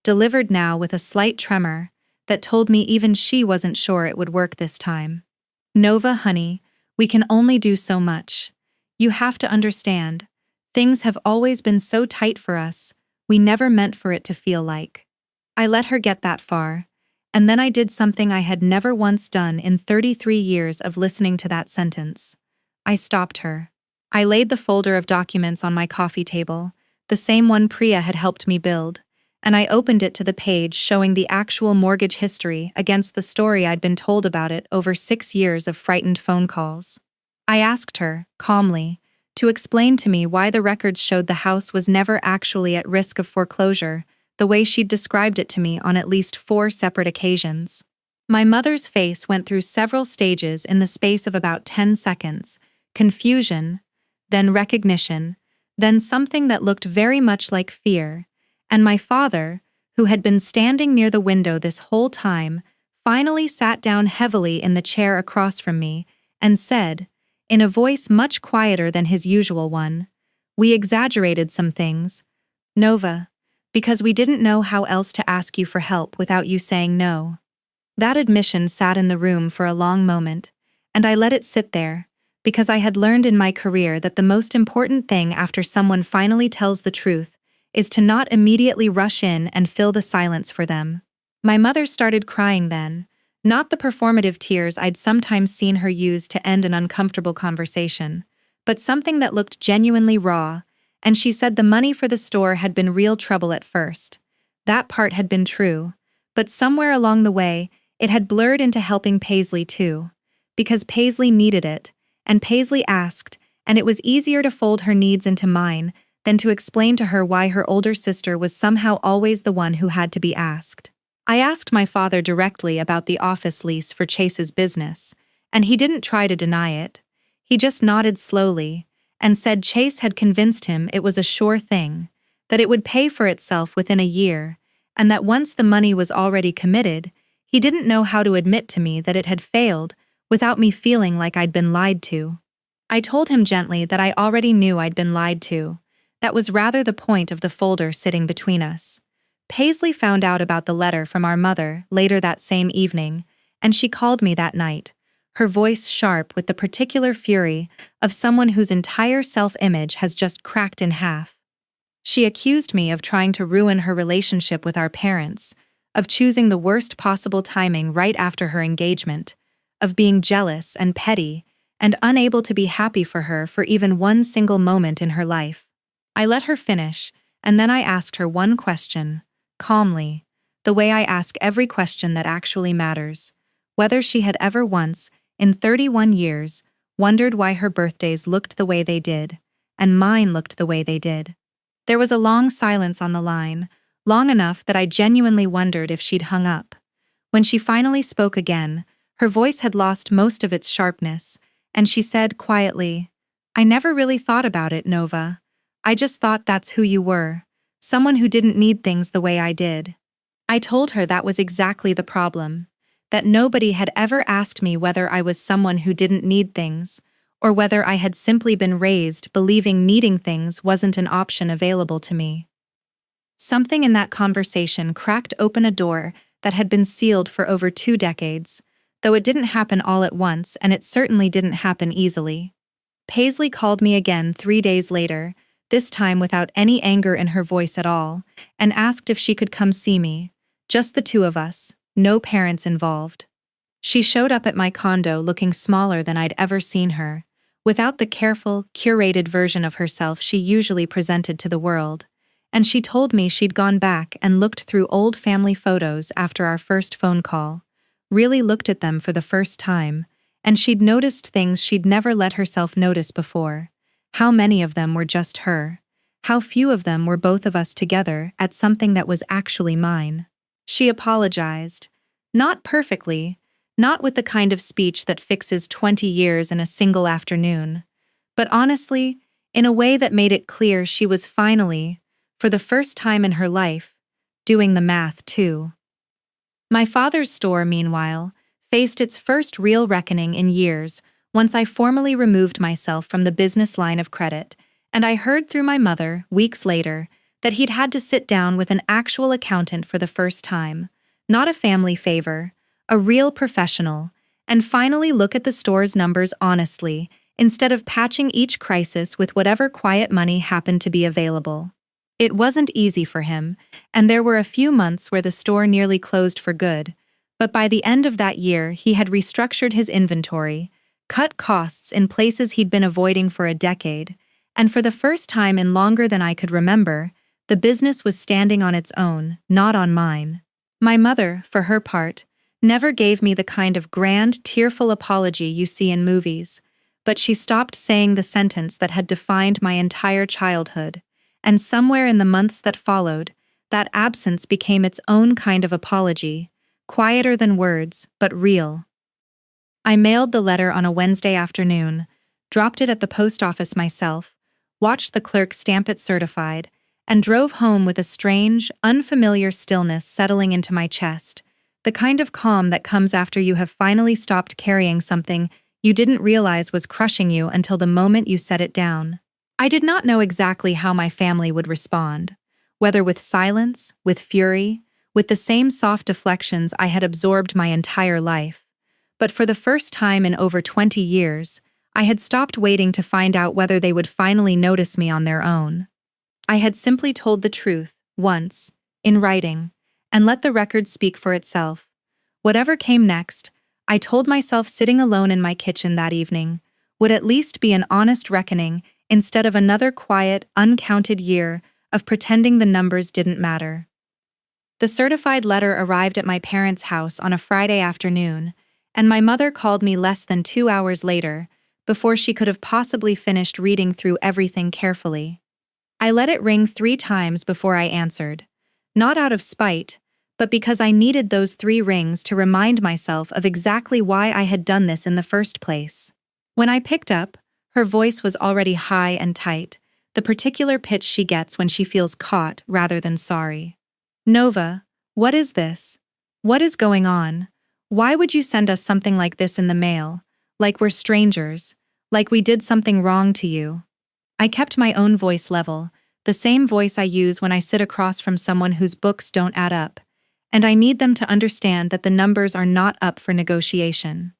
delivered now with a slight tremor that told me even she wasn't sure it would work this time. "Nova, honey, we can only do so much. You have to understand, things have always been so tight for us, we never meant for it to feel like." I let her get that far, and then I did something I had never once done in 33 years of listening to that sentence. I stopped her. I laid the folder of documents on my coffee table, the same one Priya had helped me build, and I opened it to the page showing the actual mortgage history against the story I'd been told about it over 6 years of frightened phone calls. I asked her, calmly, to explain to me why the records showed the house was never actually at risk of foreclosure, the way she'd described it to me on at least 4 separate occasions. My mother's face went through several stages in the space of about 10 seconds, confusion, then recognition, then something that looked very much like fear, and my father, who had been standing near the window this whole time, finally sat down heavily in the chair across from me and said, in a voice much quieter than his usual one, "We exaggerated some things, Nova, because we didn't know how else to ask you for help without you saying no." That admission sat in the room for a long moment, and I let it sit there, because I had learned in my career that the most important thing after someone finally tells the truth is to not immediately rush in and fill the silence for them. My mother started crying then, not the performative tears I'd sometimes seen her use to end an uncomfortable conversation, but something that looked genuinely raw, and she said the money for the store had been real trouble at first. That part had been true, but somewhere along the way, It had blurred into helping Paisley too, because Paisley needed it, and Paisley asked, and it was easier to fold her needs into mine than to explain to her why her older sister was somehow always the one who had to be asked. I asked my father directly about the office lease for Chase's business, and he didn't try to deny it. He just nodded slowly and said Chase had convinced him it was a sure thing, that it would pay for itself within a year, and that once the money was already committed, he didn't know how to admit to me that it had failed without me feeling like I'd been lied to. I told him gently that I already knew I'd been lied to. That was rather the point of the folder sitting between us. Paisley found out about the letter from our mother later that same evening, and she called me that night, her voice sharp with the particular fury of someone whose entire self-image has just cracked in half. She accused me of trying to ruin her relationship with our parents, of choosing the worst possible timing right after her engagement, of being jealous and petty and unable to be happy for her for even one single moment in her life. I let her finish, and then I asked her one question, calmly, the way I ask every question that actually matters, whether she had ever once, in 31 years, wondered why her birthdays looked the way they did, and mine looked the way they did. There was a long silence on the line, long enough that I genuinely wondered if she'd hung up. When she finally spoke again, her voice had lost most of its sharpness, and she said quietly, "I never really thought about it, Nova. I just thought that's who you were, someone who didn't need things the way I did." I told her that was exactly the problem, that nobody had ever asked me whether I was someone who didn't need things, or whether I had simply been raised believing needing things wasn't an option available to me. Something in that conversation cracked open a door that had been sealed for over 2 decades, though it didn't happen all at once and it certainly didn't happen easily. Paisley called me again 3 days later, this time without any anger in her voice at all, and asked if she could come see me, just the two of us, no parents involved. She showed up at my condo looking smaller than I'd ever seen her, without the careful, curated version of herself she usually presented to the world, and she told me she'd gone back and looked through old family photos after our first phone call, really looked at them for the first time, and she'd noticed things she'd never let herself notice before. How many of them were just her? How few of them were both of us together at something that was actually mine? She apologized. Not perfectly, not with the kind of speech that fixes 20 years in a single afternoon, but honestly, in a way that made it clear she was finally, for the first time in her life, doing the math too. My father's store, meanwhile, faced its first real reckoning in years once I formally removed myself from the business line of credit, and I heard through my mother, weeks later, that he'd had to sit down with an actual accountant for the first time, not a family favor, a real professional, and finally look at the store's numbers honestly, instead of patching each crisis with whatever quiet money happened to be available. It wasn't easy for him, and there were a few months where the store nearly closed for good, but by the end of that year he had restructured his inventory, cut costs in places he'd been avoiding for a decade, and for the first time in longer than I could remember, the business was standing on its own, not on mine. My mother, for her part, never gave me the kind of grand, tearful apology you see in movies, but she stopped saying the sentence that had defined my entire childhood, and somewhere in the months that followed, that absence became its own kind of apology, quieter than words, but real. I mailed the letter on a Wednesday afternoon, dropped it at the post office myself, watched the clerk stamp it certified, and drove home with a strange, unfamiliar stillness settling into my chest, the kind of calm that comes after you have finally stopped carrying something you didn't realize was crushing you until the moment you set it down. I did not know exactly how my family would respond, whether with silence, with fury, with the same soft deflections I had absorbed my entire life. But for the first time in over 20 years, I had stopped waiting to find out whether they would finally notice me on their own. I had simply told the truth, once, in writing, and let the record speak for itself. Whatever came next, I told myself sitting alone in my kitchen that evening, would at least be an honest reckoning instead of another quiet, uncounted year of pretending the numbers didn't matter. The certified letter arrived at my parents' house on a Friday afternoon, and my mother called me less than 2 hours later, before she could have possibly finished reading through everything carefully. I let it ring 3 times before I answered, not out of spite, but because I needed those 3 rings to remind myself of exactly why I had done this in the first place. When I picked up, her voice was already high and tight, the particular pitch she gets when she feels caught rather than sorry. "Nova, what is this? What is going on? Why would you send us something like this in the mail? Like we're strangers, like we did something wrong to you." I kept my own voice level, the same voice I use when I sit across from someone whose books don't add up, and I need them to understand that the numbers are not up for negotiation.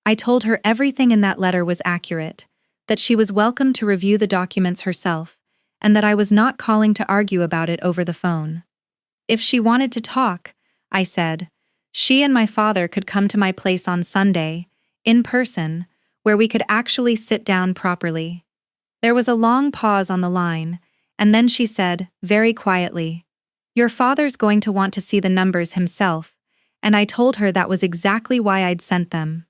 I told her everything in that letter was accurate, that she was welcome to review the documents herself, and that I was not calling to argue about it over the phone. If she wanted to talk, I said, she and my father could come to my place on Sunday, in person, where we could actually sit down properly. There was a long pause on the line, and then she said, very quietly, "Your father's going to want to see the numbers himself," and I told her that was exactly why I'd sent them.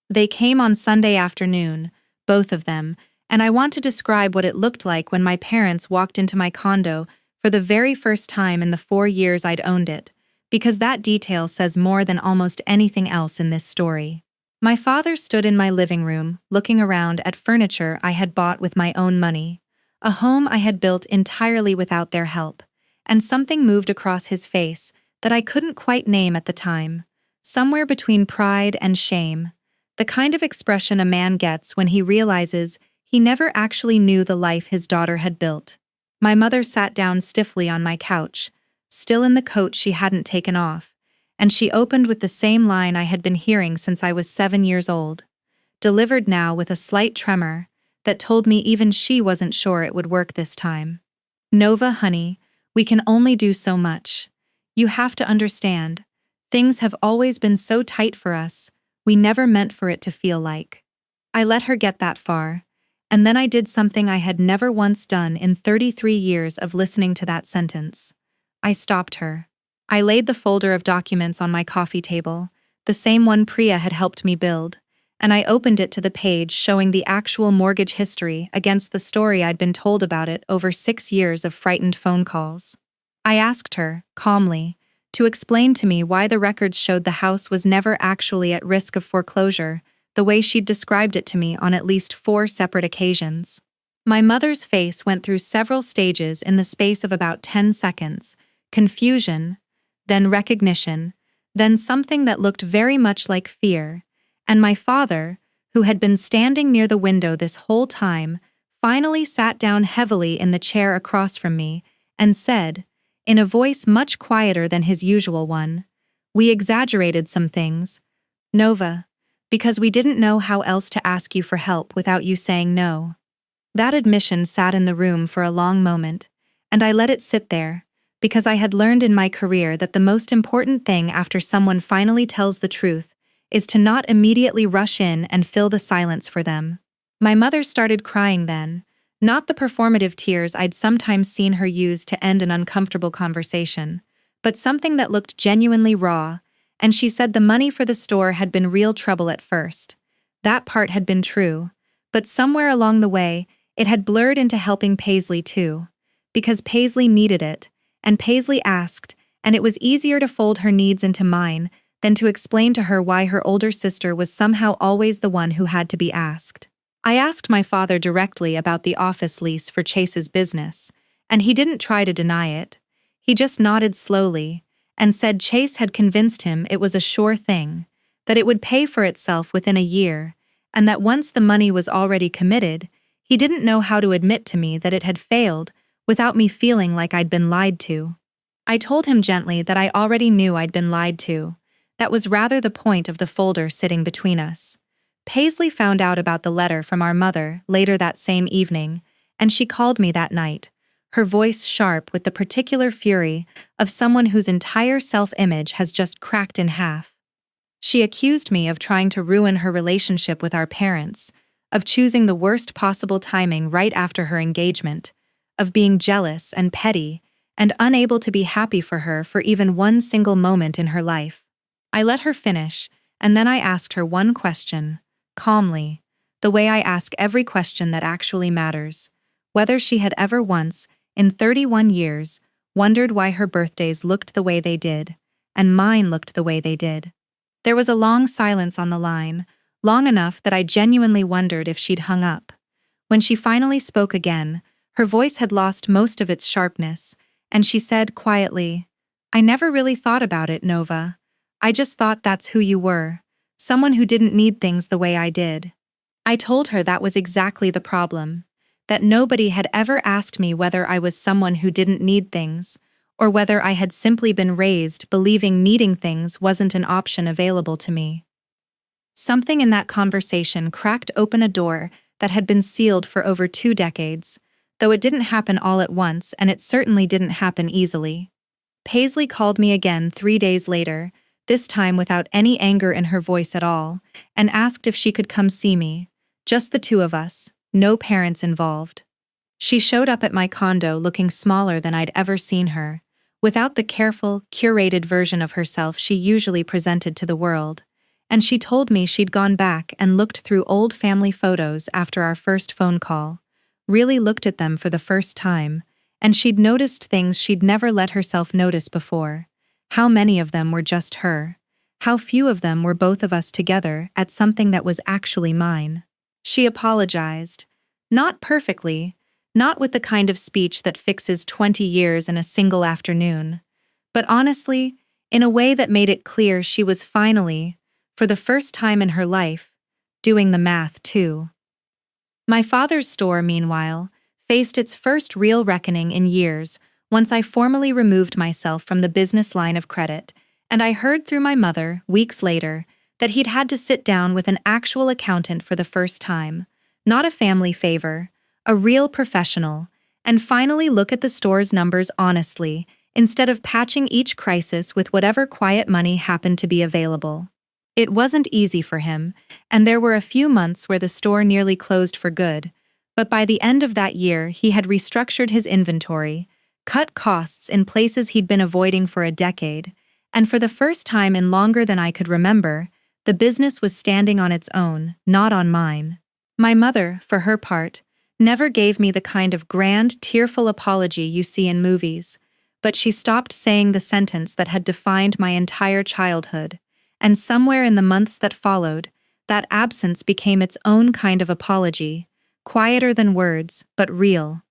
They came on Sunday afternoon, both of them, and I want to describe what it looked like when my parents walked into my condo for the very first time in the 4 years I'd owned it, because that detail says more than almost anything else in this story. My father stood in my living room, looking around at furniture I had bought with my own money, a home I had built entirely without their help, and something moved across his face that I couldn't quite name at the time, somewhere between pride and shame, the kind of expression a man gets when he realizes he never actually knew the life his daughter had built. My mother sat down stiffly on my couch, still in the coat she hadn't taken off, and she opened with the same line I had been hearing since I was 7 years old, delivered now with a slight tremor that told me even she wasn't sure it would work this time. "Nova, honey, we can only do so much. You have to understand, things have always been so tight for us, we never meant for it to feel like." I let her get that far, and then I did something I had never once done in 33 years of listening to that sentence. I stopped her. I laid the folder of documents on my coffee table, the same one Priya had helped me build, and I opened it to the page showing the actual mortgage history against the story I'd been told about it over 6 years of frightened phone calls. I asked her, calmly, to explain to me why the records showed the house was never actually at risk of foreclosure, the way she'd described it to me on at least 4 separate occasions. My mother's face went through several stages in the space of about 10 seconds, confusion, then recognition, then something that looked very much like fear, and my father, who had been standing near the window this whole time, finally sat down heavily in the chair across from me and said, in a voice much quieter than his usual one, "We exaggerated some things, Nova, because we didn't know how else to ask you for help without you saying no." That admission sat in the room for a long moment, and I let it sit there, because I had learned in my career that the most important thing after someone finally tells the truth is to not immediately rush in and fill the silence for them. My mother started crying then, not the performative tears I'd sometimes seen her use to end an uncomfortable conversation, but something that looked genuinely raw, and she said the money for the store had been real trouble at first. That part had been true, but somewhere along the way, it had blurred into helping Paisley too, because Paisley needed it, and Paisley asked, and it was easier to fold her needs into mine than to explain to her why her older sister was somehow always the one who had to be asked. I asked my father directly about the office lease for Chase's business, and he didn't try to deny it. He just nodded slowly and said Chase had convinced him it was a sure thing, that it would pay for itself within a year, and that once the money was already committed, he didn't know how to admit to me that it had failed without me feeling like I'd been lied to. I told him gently that I already knew I'd been lied to. That was rather the point of the folder sitting between us. Paisley found out about the letter from our mother later that same evening, and she called me that night, her voice sharp with the particular fury of someone whose entire self-image has just cracked in half. She accused me of trying to ruin her relationship with our parents, of choosing the worst possible timing right after her engagement, of being jealous and petty, and unable to be happy for her for even one single moment in her life. I let her finish, and then I asked her one question, calmly, the way I ask every question that actually matters, whether she had ever once, in 31 years, wondered why her birthdays looked the way they did, and mine looked the way they did. There was a long silence on the line, long enough that I genuinely wondered if she'd hung up. When she finally spoke again, her voice had lost most of its sharpness, and she said quietly, "I never really thought about it, Nova. I just thought that's who you were, someone who didn't need things the way I did." I told her that was exactly the problem, that nobody had ever asked me whether I was someone who didn't need things, or whether I had simply been raised believing needing things wasn't an option available to me. Something in that conversation cracked open a door that had been sealed for over 2 decades, though it didn't happen all at once and it certainly didn't happen easily. Paisley called me again 3 days later, this time without any anger in her voice at all, and asked if she could come see me, just the two of us, no parents involved. She showed up at my condo looking smaller than I'd ever seen her, without the careful, curated version of herself she usually presented to the world, and she told me she'd gone back and looked through old family photos after our first phone call, really looked at them for the first time, and she'd noticed things she'd never let herself notice before. How many of them were just her? How few of them were both of us together at something that was actually mine? She apologized. Not perfectly, not with the kind of speech that fixes 20 years in a single afternoon, but honestly, in a way that made it clear she was finally, for the first time in her life, doing the math too. My father's store, meanwhile, faced its first real reckoning in years once I formally removed myself from the business line of credit, and I heard through my mother, weeks later, that he'd had to sit down with an actual accountant for the first time, not a family favor, a real professional, and finally look at the store's numbers honestly, instead of patching each crisis with whatever quiet money happened to be available. It wasn't easy for him, and there were a few months where the store nearly closed for good, but by the end of that year he had restructured his inventory, cut costs in places he'd been avoiding for a decade, and for the first time in longer than I could remember, the business was standing on its own, not on mine. My mother, for her part, never gave me the kind of grand, tearful apology you see in movies, but she stopped saying the sentence that had defined my entire childhood, and somewhere in the months that followed, that absence became its own kind of apology, quieter than words, but real.